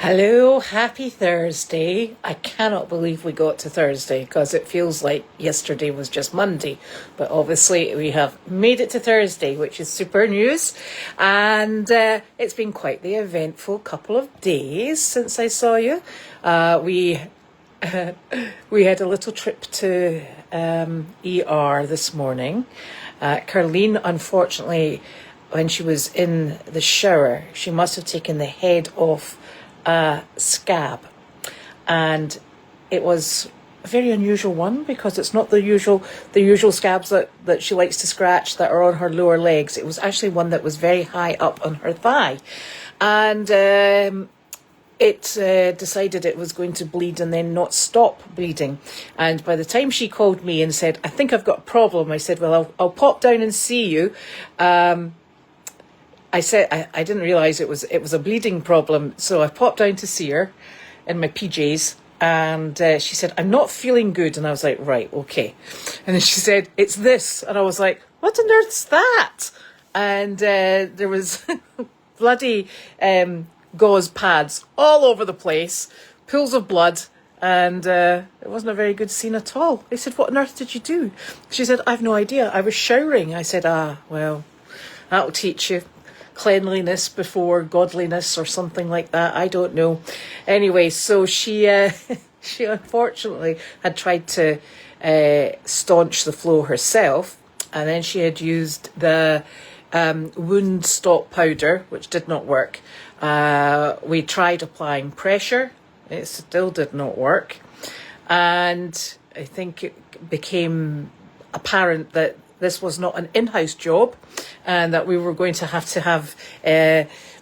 Hello, happy Thursday. I cannot believe we got to Thursday because it feels like yesterday was just Monday. But obviously we have made it to Thursday, which is super news. And it's been quite the eventful couple of days since I saw you. We we had a little trip to ER this morning. Carleen, unfortunately, when she was in the shower, she must have taken the head off a scab, and it was a very unusual one because it's not the usual scabs that she likes to scratch that are on her lower legs. It was actually one that was very high up on her thigh, and it decided it was going to bleed and then not stop bleeding. And by the time she called me and said, "I think I've got a problem," I said, "Well, I'll pop down and see you." I said I didn't realise it was a bleeding problem, so I popped down to see her in my PJs, and she said, "I'm not feeling good," and I was like, "Right, okay." And then she said, "It's this," and I was like, "What on earth's that?" And there was bloody gauze pads all over the place, pools of blood, and it wasn't a very good scene at all. I said, "What on earth did you do?" She said, "I've no idea. I was showering." I said, well, that'll teach you. Cleanliness before godliness or something like that. I don't know. Anyway, so she she unfortunately had tried to staunch the flow herself, and then she had used the wound stop powder, which did not work. We tried applying pressure. It still did not work. And I think it became apparent that this was not an in-house job, and that we were going to have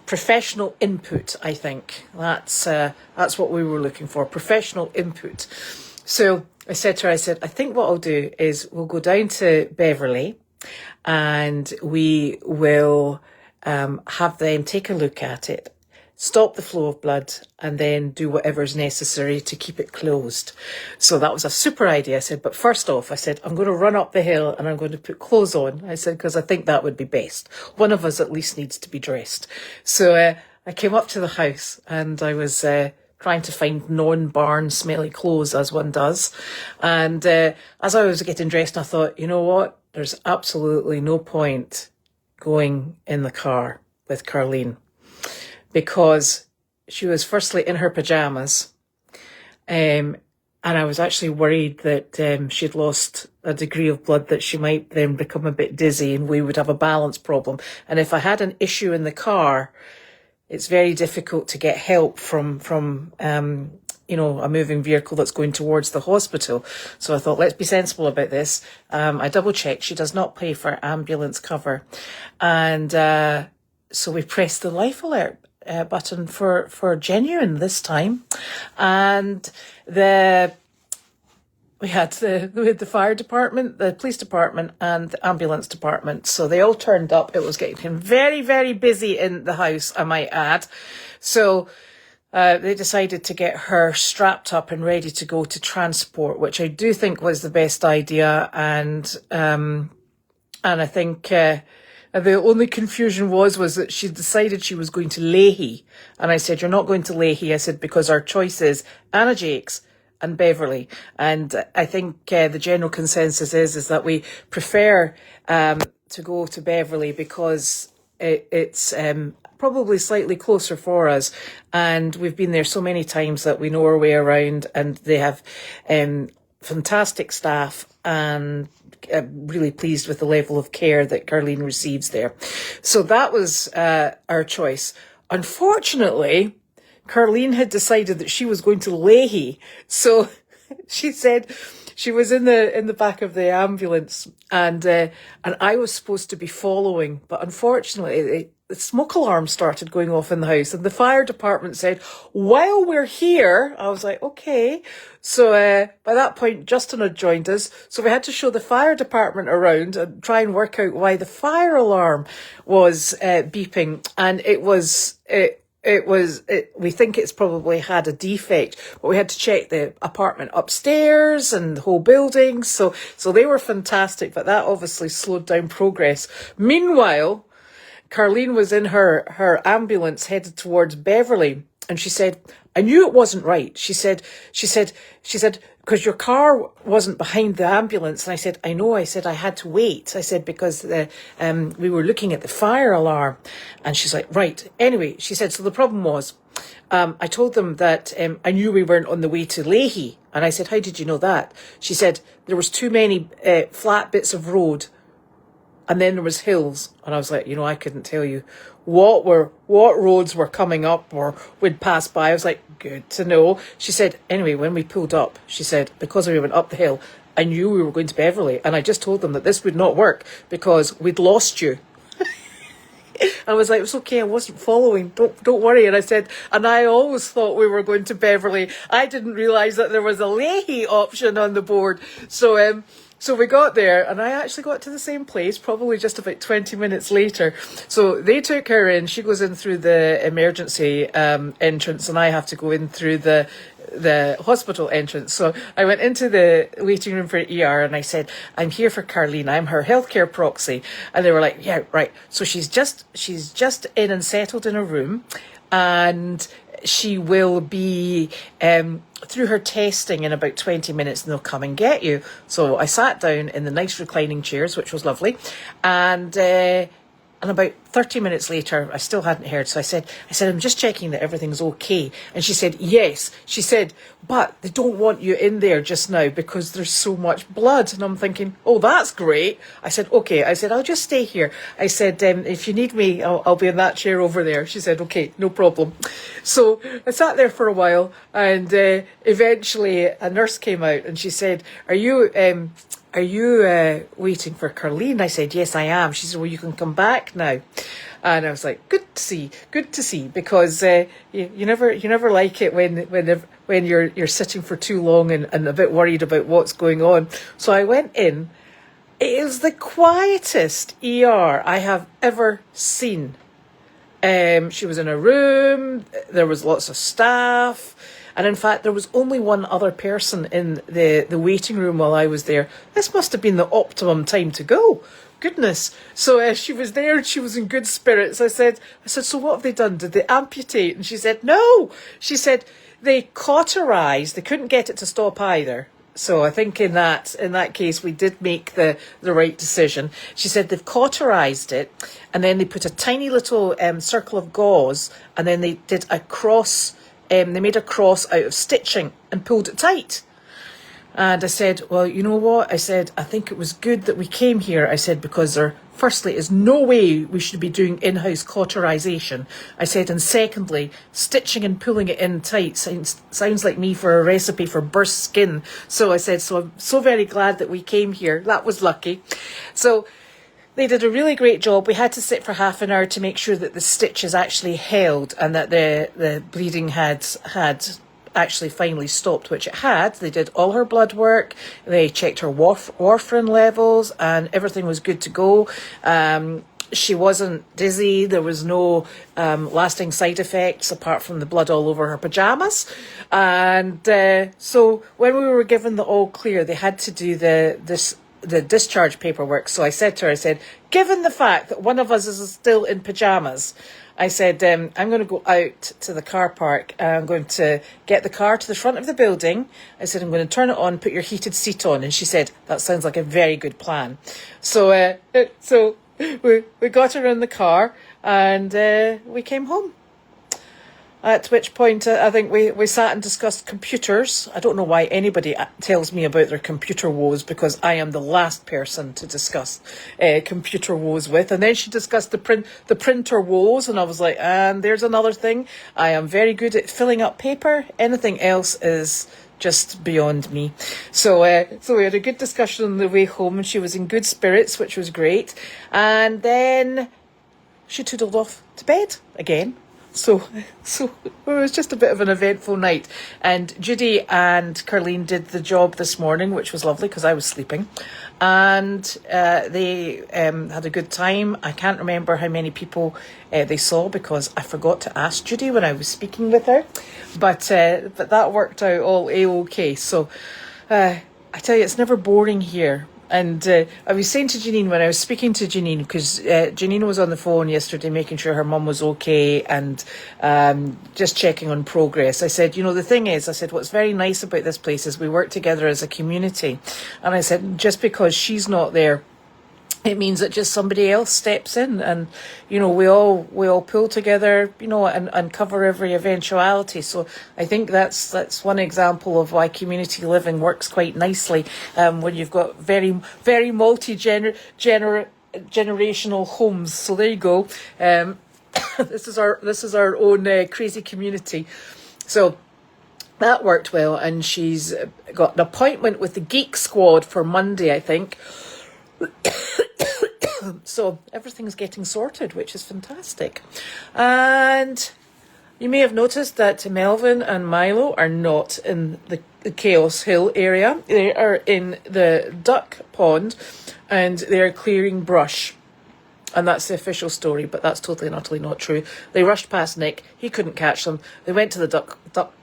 professional input. I think that's what we were looking for, professional input. So I said to her, I think what I'll do is we'll go down to Beverly, and we will have them take a look at it, stop the flow of blood, and then do whatever's necessary to keep it closed. So that was a super idea. I said, but first off, I said, I'm going to run up the hill and I'm going to put clothes on. I said, because I think that would be best. One of us at least needs to be dressed. So I came up to the house, and I was trying to find non-barn smelly clothes, as one does. And as I was getting dressed, I thought, you know what? There's absolutely no point going in the car with Carleen, because she was firstly in her pajamas, and I was actually worried that she'd lost a degree of blood, that she might then become a bit dizzy and we would have a balance problem. And if I had an issue in the car, it's very difficult to get help from a moving vehicle that's going towards the hospital. So I thought, let's be sensible about this. I double checked. She does not pay for ambulance cover. And so we pressed the life alert button for genuine this time, and we had the fire department, the police department, and the ambulance department. So they all turned up. It was getting very, very busy in the house, I might add. So they decided to get her strapped up and ready to go to transport, which I do think was the best idea. And I think the only confusion was that she decided she was going to Leahy. And I said, "You're not going to Leahy." I said, because our choice is Anna Jacques and Beverly. And I think the general consensus is that we prefer to go to Beverly because it's probably slightly closer for us. And we've been there so many times that we know our way around, and they have fantastic staff, and really pleased with the level of care that Carleen receives there. So that was our choice. Unfortunately, Carleen had decided that she was going to Leahy. So she said she was in the back of the ambulance, and I was supposed to be following, but unfortunately the smoke alarm started going off in the house, and the fire department said, "While we're here," I was like, okay. So by that point, Justin had joined us, so we had to show the fire department around and try and work out why the fire alarm was beeping. And we think it's probably had a defect, but we had to check the apartment upstairs and the whole building. So they were fantastic, but that obviously slowed down progress. Meanwhile, Carleen was in her ambulance headed towards Beverly, And she said, I knew it wasn't right. She said, because your car wasn't behind the ambulance. And I said, I know. I said, I had to wait. I said, because we were looking at the fire alarm. And she's like, right. Anyway, she said, so the problem was, I told them that I knew we weren't on the way to Leahy. And I said, how did you know that? She said, there was too many flat bits of road. And then there was hills. And I was like, I couldn't tell you what roads were coming up or would pass by. I was like, good to know. She said, anyway, when we pulled up, she said, because we went up the hill, I knew we were going to Beverley. And I just told them that this would not work because we'd lost you. I was like, it's okay, I wasn't following. Don't worry. And I said, and I always thought we were going to Beverley. I didn't realise that there was a Leahy option on the board. So we got there, and I actually got to the same place, probably just about 20 minutes later. So they took her in. She goes in through the emergency entrance, and I have to go in through the hospital entrance. So I went into the waiting room for ER, and I said, I'm here for Carleen. I'm her healthcare proxy. And they were like, yeah, right. So she's just in and settled in a room, and she will be through her testing in about 20 minutes, and they'll come and get you. So I sat down in the nice reclining chairs, which was lovely, and about 30 minutes later, I still hadn't heard. So I said, I'm just checking that everything's okay. And she said, yes. She said, but they don't want you in there just now because there's so much blood. And I'm thinking, oh, that's great. I said, okay. I said, I'll just stay here. I said, if you need me, I'll be in that chair over there. She said, okay, no problem. So I sat there for a while, and eventually a nurse came out, and she said, Are you waiting for Carleen? I said, yes, I am. She said, well, you can come back now. And I was like, good to see, because you never like it when you're sitting for too long and a bit worried about what's going on. So I went in. It is the quietest ER I have ever seen. She was in a room. There was lots of staff. And in fact, there was only one other person in the waiting room while I was there. This must have been the optimum time to go. Goodness. So she was there and she was in good spirits. I said, so what have they done? Did they amputate? And she said, no. She said they cauterized. They couldn't get it to stop either. So I think in that case, we did make the right decision. She said they've cauterized it, and then they put a tiny little circle of gauze, and then they did a cross. They made a cross out of stitching and pulled it tight. And I said, well, you know what? I said, I think it was good that we came here. I said, because there, firstly, is no way we should be doing in-house cauterization. I said, and secondly, stitching and pulling it in tight sounds like me for a recipe for burst skin. So I said, so I'm so very glad that we came here. That was lucky. So they did a really great job. We had to sit for half an hour to make sure that the stitches actually held and that the bleeding had actually finally stopped, which it had. They did all her blood work. They checked her warfarin levels, and everything was good to go. She wasn't dizzy. There was no lasting side effects apart from the blood all over her pajamas. And so when we were given the all clear, they had to do the discharge paperwork. So I said to her, I said, given the fact that one of us is still in pajamas, I said, I'm going to go out to the car park. I'm going to get the car to the front of the building. I said, I'm going to turn it on, put your heated seat on. And she said, that sounds like a very good plan. So we got her in the car, and we came home. At which point, I think we sat and discussed computers. I don't know why anybody tells me about their computer woes, because I am the last person to discuss computer woes with. And then she discussed the printer woes, and I was like, and there's another thing. I am very good at filling up paper. Anything else is just beyond me. So we had a good discussion on the way home, and she was in good spirits, which was great. And then she toodled off to bed again. So it was just a bit of an eventful night. And Judy and Carleen did the job this morning, which was lovely because I was sleeping. And they had a good time. I can't remember how many people they saw because I forgot to ask Judy when I was speaking with her. But that worked out all A-OK. So I tell you, it's never boring here. And I was saying to Janine when I was speaking to Janine, because Janine was on the phone yesterday making sure her mum was okay and just checking on progress. I said, you know, the thing is, I said, what's very nice about this place is we work together as a community. And I said, just because she's not there, it means that just somebody else steps in, and you know we all pull together, you know, and cover every eventuality. So I think that's one example of why community living works quite nicely when you've got very generational homes. So there you go. This is our own crazy community. So that worked well, and she's got an appointment with the Geek Squad for Monday, I think. So everything's getting sorted, which is fantastic. And you may have noticed that Melvin and Milo are not in the Chaos Hill area. They are in the duck pond and they're clearing brush. And that's the official story, but that's totally and utterly not true. They rushed past Nick. He couldn't catch them. They went to the duck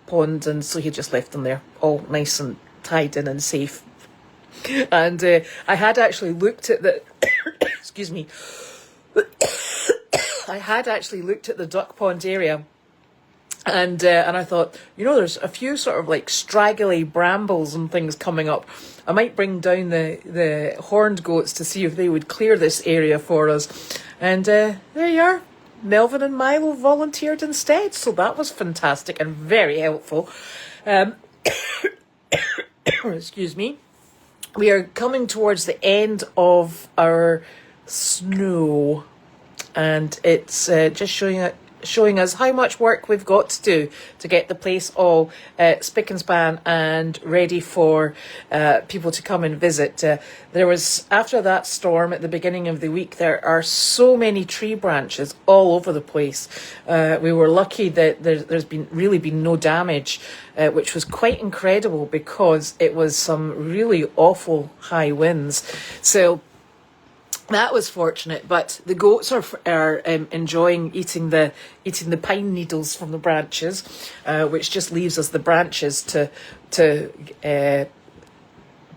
pond, and so he just left them there, all nice and tied in and safe. And I had actually looked at the... excuse me. I had actually looked at the duck pond area, and I thought, you know, there's a few sort of like straggly brambles and things coming up. I might bring down the horned goats to see if they would clear this area for us. And there you are. Melvin and Milo volunteered instead, so that was fantastic and very helpful. Excuse me. We are coming towards the end of our snow, and it's just showing us how much work we've got to do to get the place all spick and span and ready for people to come and visit. There was, after that storm at the beginning of the week, there are so many tree branches all over the place. We were lucky that there's been no damage, which was quite incredible because it was some really awful high winds. So that was fortunate, but the goats are enjoying eating the pine needles from the branches, which just leaves us the branches to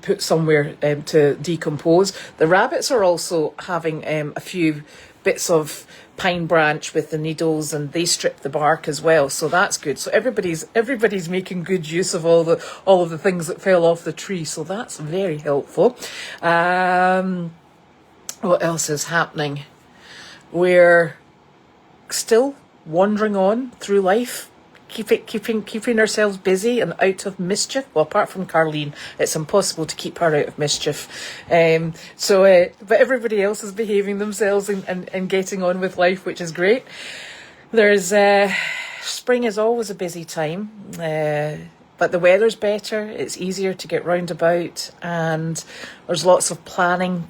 put somewhere to decompose. The rabbits are also having a few bits of pine branch with the needles, and they strip the bark as well, so that's good. So everybody's making good use of all of the things that fell off the tree, so that's very helpful. What else is happening? We're still wandering on through life, keeping ourselves busy and out of mischief. Well, apart from Carleen, it's impossible to keep her out of mischief. But everybody else is behaving themselves and getting on with life, which is great. There's spring is always a busy time. But the weather's better, it's easier to get round about, and there's lots of planning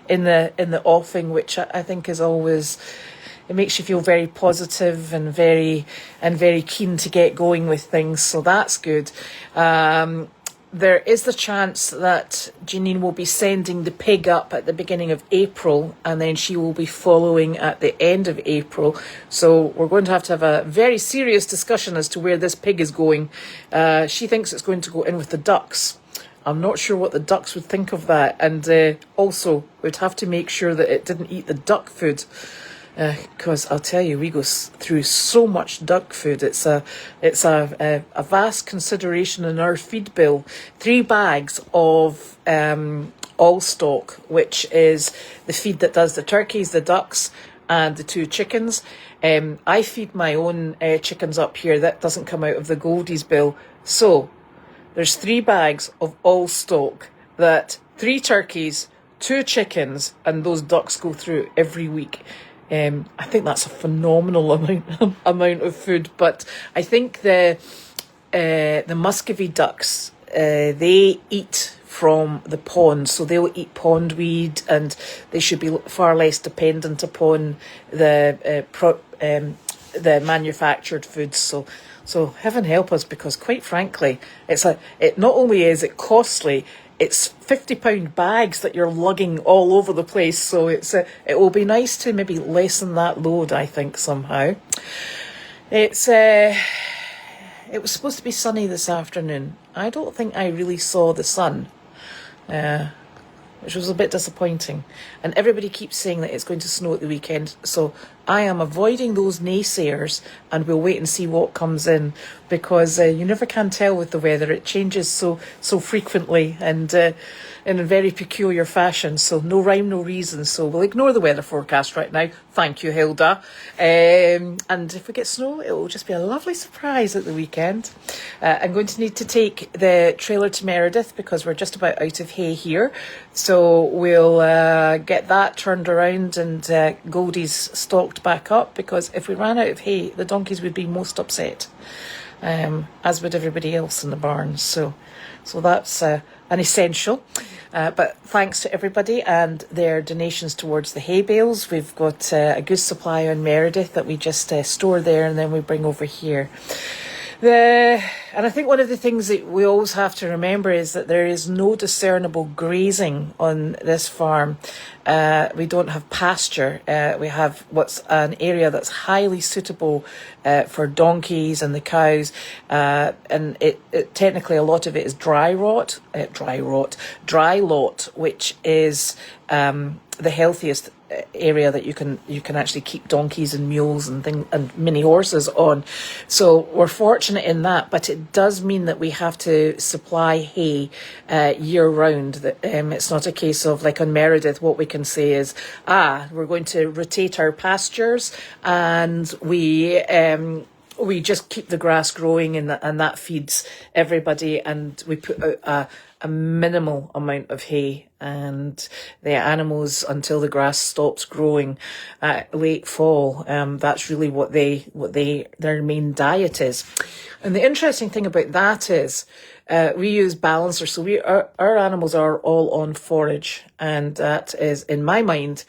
in the offing, which I think is always, it makes you feel very positive and very keen to get going with things, so that's good. There is the chance that Janine will be sending the pig up at the beginning of April, and then she will be following at the end of April. So we're going to have a very serious discussion as to where this pig is going. She thinks it's going to go in with the ducks. I'm not sure what the ducks would think of that. And also, we'd have to make sure that it didn't eat the duck food. Because I'll tell you, we go through so much duck food. It's a vast consideration in our feed bill. 3 bags of all stock, which is the feed that does the turkeys, the ducks, and the 2 chickens. I feed my own chickens up here. That doesn't come out of the Goldy's bill. So there's 3 bags of all stock that 3 turkeys, 2 chickens, and those ducks go through every week. I think that's a phenomenal amount of food, but I think the Muscovy ducks, they eat from the pond, so they'll eat pondweed, and they should be far less dependent upon the manufactured foods. So heaven help us, because quite frankly, it not only is it costly, it's £50 bags that you're lugging all over the place. So it will be nice to maybe lessen that load, I think, somehow. It was supposed to be sunny this afternoon. I don't think I really saw the sun. which was a bit disappointing. And everybody keeps saying that it's going to snow at the weekend. So I am avoiding those naysayers, and we'll wait and see what comes in, because you never can tell with the weather. It changes so frequently and in a very peculiar fashion. So no rhyme, no reason. So we'll ignore the weather forecast right now. Thank you, Hilda. And if we get snow, it will just be a lovely surprise at the weekend. I'm going to need to take the trailer to Meredith because we're just about out of hay here. So we'll get that turned around and Goldy's stocked back up, because if we ran out of hay, the donkeys would be most upset, as would everybody else in the barn. So that's an essential. But thanks to everybody and their donations towards the hay bales. We've got a good supply on Meredith that we just store there and then we bring over here. And I think one of the things that we always have to remember is that there is no discernible grazing on this farm. We don't have pasture. We have what's an area that's highly suitable for donkeys and the cows. And it technically a lot of it is dry lot, which is the healthiest area that you can actually keep donkeys and mules and mini horses on. So we're fortunate in that, but it does mean that we have to supply hay year round. It's not a case of, like on Meredith, what we can say is, we're going to rotate our pastures and we just keep the grass growing and that feeds everybody, and we put out a minimal amount of hay, and the animals, until the grass stops growing late fall, that's really what their main diet is. And the interesting thing about that is we use balancer, so our animals are all on forage, and that is, in my mind,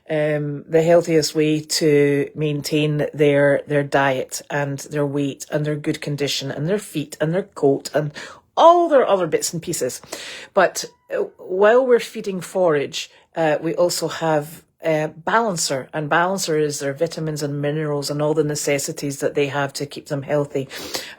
the healthiest way to maintain their diet and their weight and their good condition and their feet and their coat and all their other bits and pieces. But while we're feeding forage, we also have balancer, and balancer is their vitamins and minerals and all the necessities that they have to keep them healthy.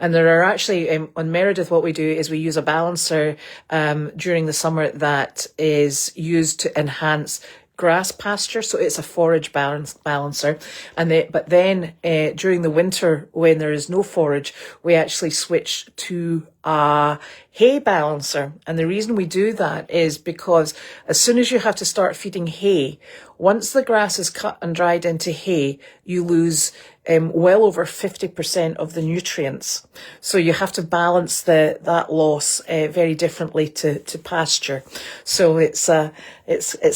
And there are actually, on Meredith, what we do is we use a balancer during the summer that is used to enhance grass pasture, so it's a forage balancer. But then during the winter, when there is no forage, we actually switch to a hay balancer. And the reason we do that is because as soon as you have to start feeding hay, once the grass is cut and dried into hay, you lose well over 50% of the nutrients. So you have to balance that loss very differently to pasture. So it's a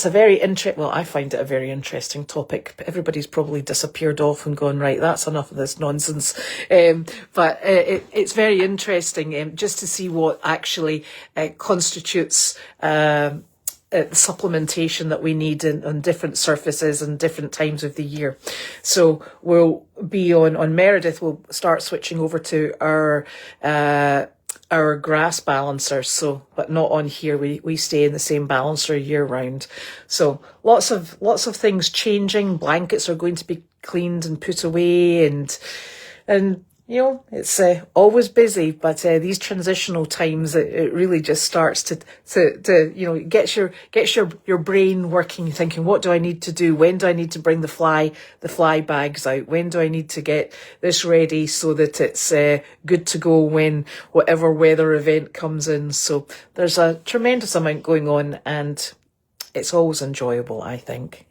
very well, I find it a very interesting topic. Everybody's probably disappeared off and gone, right, that's enough of this nonsense. But it's very interesting just to see what actually constitutes supplementation that we need on different surfaces and different times of the year. So we'll be on Meredith, we'll start switching over to our grass balancer. So, but not on here. We stay in the same balancer year round. So lots of things changing. Blankets are going to be cleaned and put away, and you know, it's always busy, but these transitional times, it really just starts to you know, gets your brain working, thinking, what do I need to do? When do I need to bring the fly bags out? When do I need to get this ready so that it's good to go when whatever weather event comes in? So there's a tremendous amount going on, and it's always enjoyable, I think.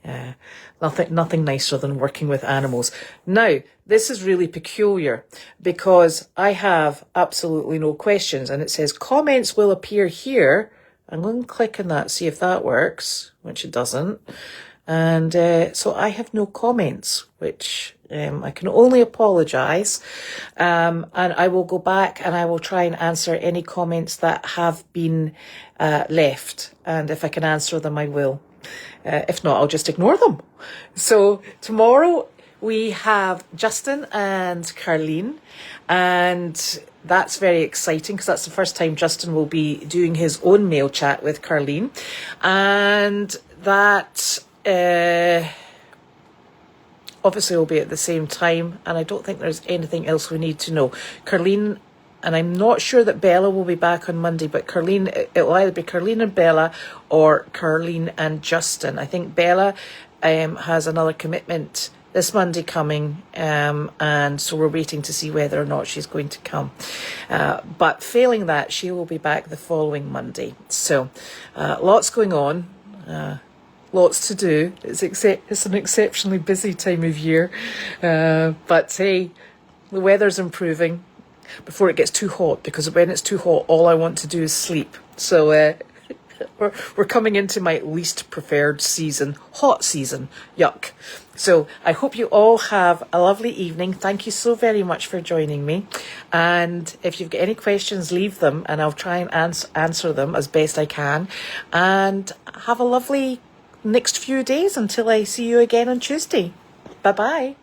Nothing nicer than working with animals. Now, this is really peculiar because I have absolutely no questions, and it says comments will appear here. I'm going to click on that, see if that works, which it doesn't. And so I have no comments, which I can only apologise. And I will go back and I will try and answer any comments that have been left. And if I can answer them, I will. If not, I'll just ignore them. So tomorrow we have Justin and Carleen, and that's very exciting because that's the first time Justin will be doing his own mail chat with Carleen. And that obviously will be at the same time, and I don't think there's anything else we need to know. Carleen and I'm not sure that Bella will be back on Monday, but Carleen, it'll either be Carleen and Bella or Carleen and Justin. I think Bella has another commitment this Monday coming, and so we're waiting to see whether or not she's going to come. But failing that, she will be back the following Monday. So lots going on, lots to do. It's an exceptionally busy time of year, but hey, the weather's improving before it gets too hot, because when it's too hot, all I want to do is sleep. So we're coming into my least preferred season, hot season. Yuck. So I hope you all have a lovely evening. Thank you so very much for joining me. And if you've got any questions, leave them and I'll try and answer them as best I can. And have a lovely next few days until I see you again on Tuesday. Bye-bye.